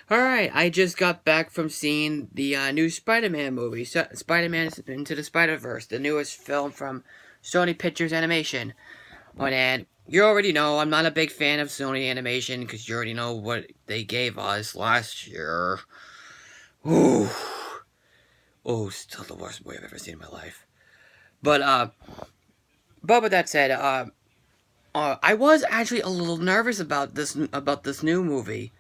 Alright, I just got back from seeing the new Spider-Man movie, Spider-Man Into the Spider-Verse, the newest film from Sony Pictures Animation. And you already know I'm not a big fan of Sony Animation because you already know what they gave us last year. Ooh. Oh, still the worst movie I've ever seen in my life. But, but with that said, I was actually a little nervous about this new movie.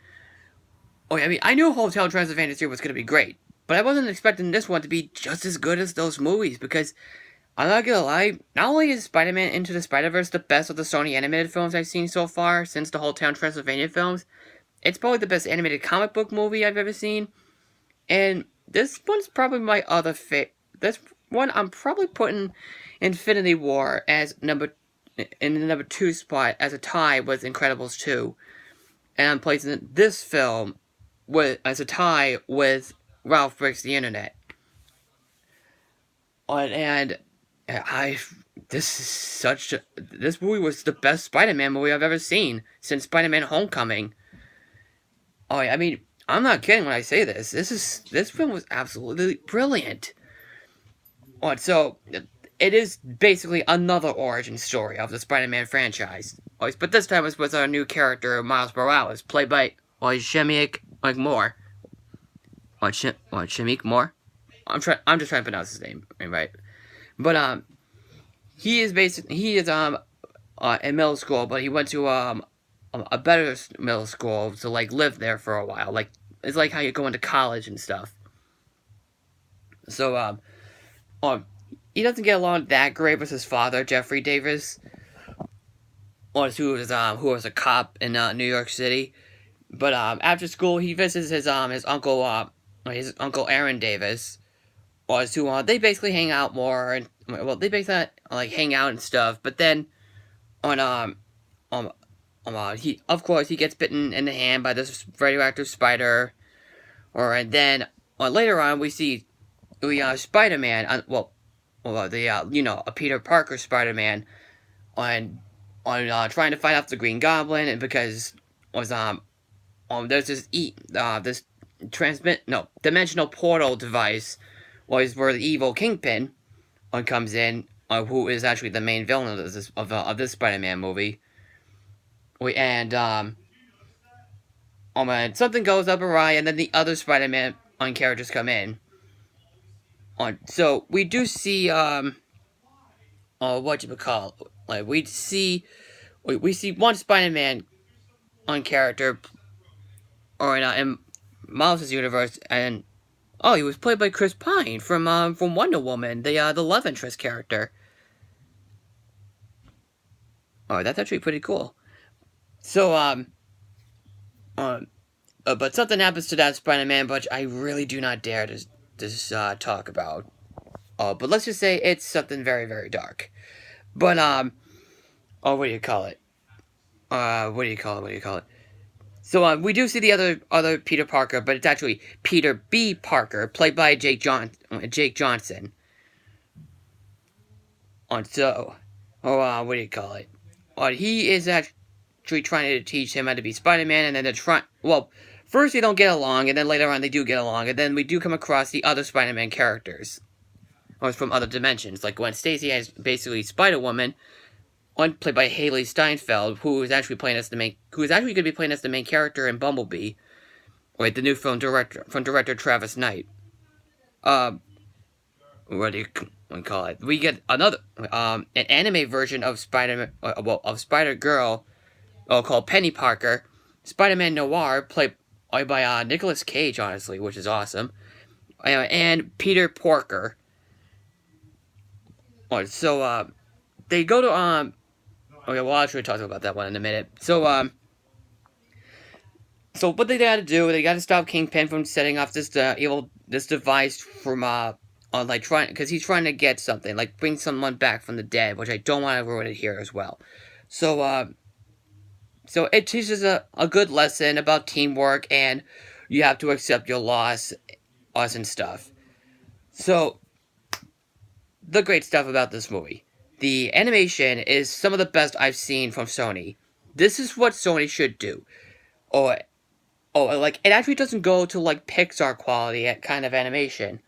Oh, I mean, I knew Hotel Transylvania 3 was going to be great, but I wasn't expecting this one to be just as good as those movies, because, I'm not gonna lie, not only is Spider-Man Into the Spider-Verse the best of the Sony animated films I've seen so far, since the Hotel Transylvania films, it's probably the best animated comic book movie I've ever seen, and this one's probably my other this one I'm probably putting Infinity War as in the number 2 spot as a tie with Incredibles 2, and I'm placing this film as a tie with Ralph Breaks the Internet. And I this movie was the best Spider-Man movie I've ever seen since Spider-Man Homecoming. Oh, I mean, I'm not kidding when I say this. This film was absolutely brilliant. So it is basically another origin story of the Spider-Man franchise. But this time it's with our new character Miles Morales, played by Shamik Moore. Shamik Moore. I'm just trying to pronounce his name right. But he is in middle school, but he went to a better middle school to like live there for a while. Like, it's like how you go into college and stuff. So he doesn't get along that great with his father, Jeffrey Davis, who was a cop in New York City. But after school, he visits his uncle Aaron Davis, they basically hang out more, and they basically like hang out and stuff. But then he gets bitten in the hand by this radioactive spider, and then later on we see Spider-Man, a Peter Parker Spider-Man, on trying to fight off the Green Goblin, and because there's this dimensional portal device where the evil Kingpin comes in, who is actually the main villain of this Spider-Man movie. And something goes up awry, and then the other Spider-Man characters come in. So we do see we see one Spider-Man character, in Miles' universe, and he was played by Chris Pine from Wonder Woman, the love interest character. That's actually pretty cool. So but something happens to that Spider-Man, but I really do not dare to talk about. But let's just say it's something very, very dark. But what do you call it? So we do see the other Peter Parker, but it's actually Peter B. Parker, played by Jake Johnson. What do you call it? He is actually trying to teach him how to be Spider-Man, and then first they don't get along, and then later on they do get along, and then we do come across the other Spider-Man characters, from other dimensions, like Gwen Stacy as basically Spider-Woman, played by Haley Steinfeld, who is actually going to be playing as the main character in Bumblebee, the new film from director Travis Knight. What do you call it? We get another an anime version of Spider-Girl, called Penny Parker, Spider-Man Noir, played by Nicolas Cage, honestly, which is awesome, and Peter Porker. So they go to we'll actually talk about that one in a minute. So what they gotta do, they gotta stop Kingpin from setting off this device from because he's trying to get something, like bring someone back from the dead, which I don't want to ruin it here as well. So it teaches a good lesson about teamwork, and you have to accept your loss and stuff. So the great stuff about this movie. The animation is some of the best I've seen from Sony. This is what Sony should do. like, it actually doesn't go to, like, Pixar quality kind of animation.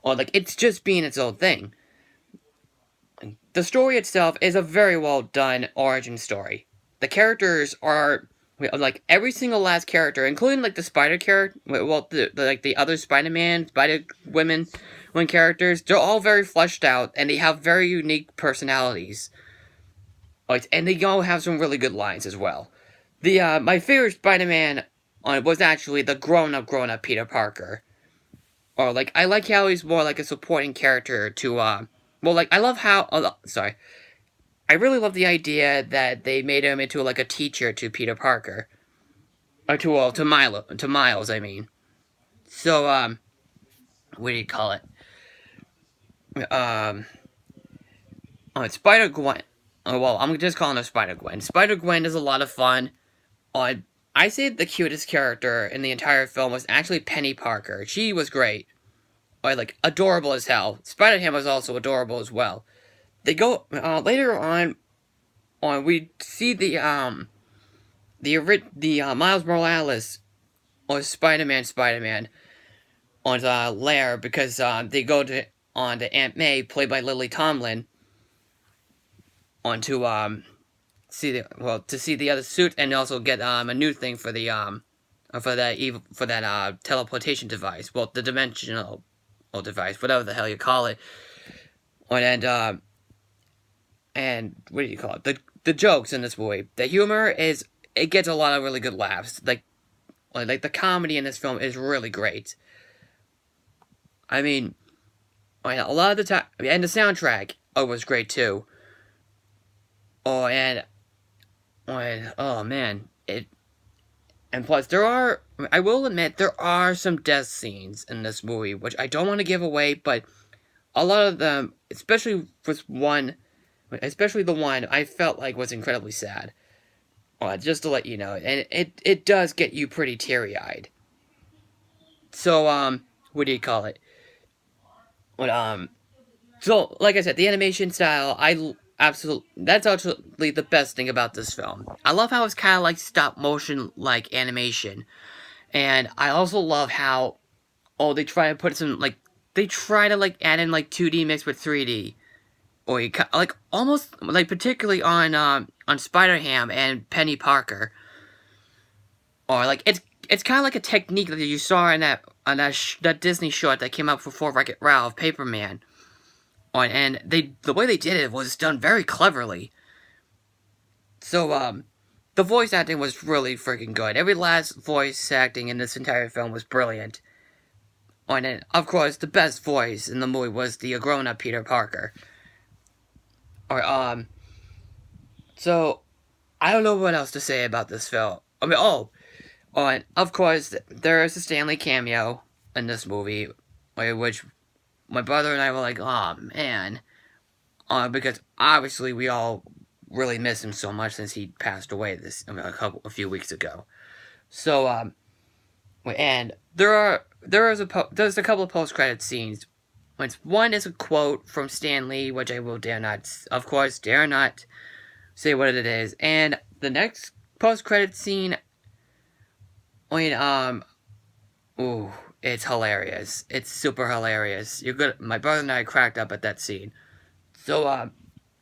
Or, like, it's just being its own thing. The story itself is a very well done origin story. The characters are, like, every single last character, including, like, the Spider character, well, the other Spider-Man, Spider-Women, characters, they're all very fleshed out, and they have very unique personalities. Like, and they all have some really good lines as well. My favorite Spider-Man was actually the grown-up Peter Parker. Or, like, I like how he's more like a supporting character to, I love how, I really love the idea that they made him into, like, a teacher to Peter Parker. Or to Miles, I mean. So, what do you call it? Spider-Gwen. Oh, well, I'm just calling her Spider-Gwen. Spider-Gwen is a lot of fun. I say the cutest character in the entire film was actually Penny Parker. She was great. Like, adorable as hell. Spider-Ham was also adorable as well. They go, later on, we see the Miles Morales, or Spider-Man, on lair, because, they go on to Aunt May, played by Lily Tomlin, to see the other suit, and also get, a new thing for that teleportation device. Well, the dimensional device, whatever the hell you call it. And what do you call it? The jokes in this movie, the humor it gets a lot of really good laughs. Like the comedy in this film is really great. I mean, a lot of the time, and the soundtrack was great too. Oh man, and plus I will admit, there are some death scenes in this movie, which I don't want to give away, but a lot of them, especially the one I felt like was incredibly sad. Just to let you know, and it does get you pretty teary-eyed. So, what do you call it? So, like I said, the animation style, that's absolutely the best thing about this film. I love how it's kind of like stop-motion, like, animation. And I also love how, they try to put some, like, they try to, like, add in, like, 2D mixed with 3D. Or you, like, almost, like, particularly on Spider-Ham and Penny Parker. Or, like, it's kind of like a technique that you saw in that Disney short that came out before Wreck-It Ralph, Paperman. And the way they did it was done very cleverly. So, the voice acting was really freaking good. Every last voice acting in this entire film was brilliant. And then, of course, the best voice in the movie was the grown-up Peter Parker. So, I don't know what else to say about this film. I mean, and of course, there is a Stanley cameo in this movie, which my brother and I were like, oh man. Because obviously we all really miss him so much since he passed away a few weeks ago. So, and there's a couple of post-credit scenes. One is a quote from Stan Lee, which I will dare not say what it is. And the next post-credit scene, it's hilarious. It's super hilarious. My brother and I cracked up at that scene. So,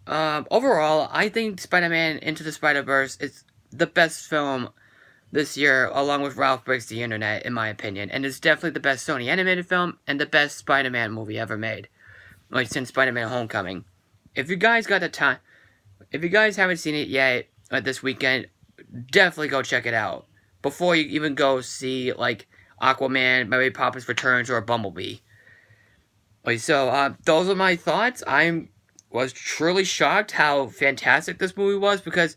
overall, I think Spider-Man Into the Spider-Verse is the best film this year, along with Ralph Breaks the Internet, in my opinion. And it's definitely the best Sony animated film and the best Spider-Man movie ever made. Like, since Spider-Man Homecoming. If you guys got the time, if you guys haven't seen it yet, this weekend, definitely go check it out. Before you even go see, like, Aquaman, Mary Poppins Returns, or Bumblebee. So, those are my thoughts. I was truly shocked how fantastic this movie was, because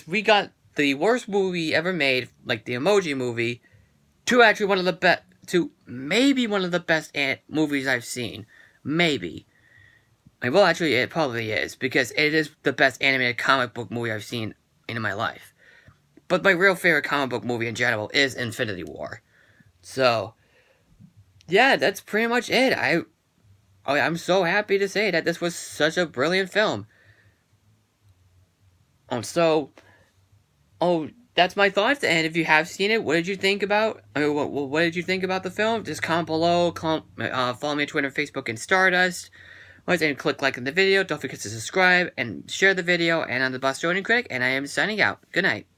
we got the worst movie ever made, like the Emoji Movie, to actually maybe one of the best movies I've seen. Maybe. Well, actually, it probably is, because it is the best animated comic book movie I've seen in my life. But my real favorite comic book movie in general is Infinity War. So, yeah, that's pretty much it. I'm so happy to say that this was such a brilliant film. that's my thoughts. And if you have seen it, what did you think about? I mean, what did you think about the film? Just comment below. Follow me on Twitter, Facebook, and Stardust. And click like in the video. Don't forget to subscribe and share the video. And I'm the Bostonian Critic, and I am signing out. Good night.